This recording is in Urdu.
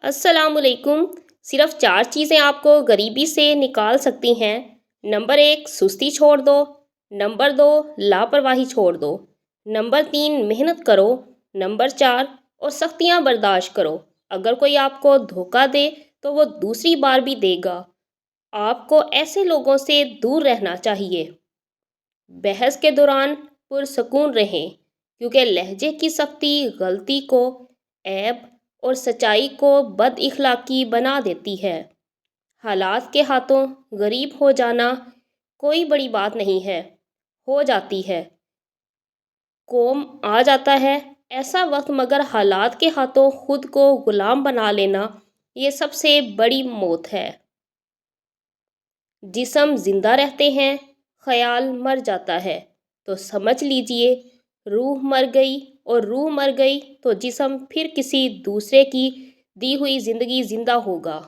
السلام علیکم۔ صرف 4 چیزیں آپ کو غریبی سے نکال سکتی ہیں۔ نمبر 1، سستی چھوڑ دو۔ نمبر 2، لاپرواہی چھوڑ دو۔ نمبر 3، محنت کرو۔ نمبر 4، اور سختیاں برداشت کرو۔ اگر کوئی آپ کو دھوکہ دے تو وہ دوسری بار بھی دے گا۔ آپ کو ایسے لوگوں سے دور رہنا چاہیے۔ بحث کے دوران پرسکون رہیں، کیونکہ لہجے کی سختی غلطی کو عیب اور سچائی کو بد اخلاقی بنا دیتی ہے۔ حالات کے ہاتھوں غریب ہو جانا کوئی بڑی بات نہیں ہے، ہو جاتی ہے، قوم آ جاتا ہے ایسا وقت، مگر حالات کے ہاتھوں خود کو غلام بنا لینا یہ سب سے بڑی موت ہے۔ جسم زندہ رہتے ہیں، خیال مر جاتا ہے، تو سمجھ لیجئے روح مر گئی، اور روح مر گئی تو جسم پھر کسی دوسرے کی دی ہوئی زندگی زندہ ہوگا۔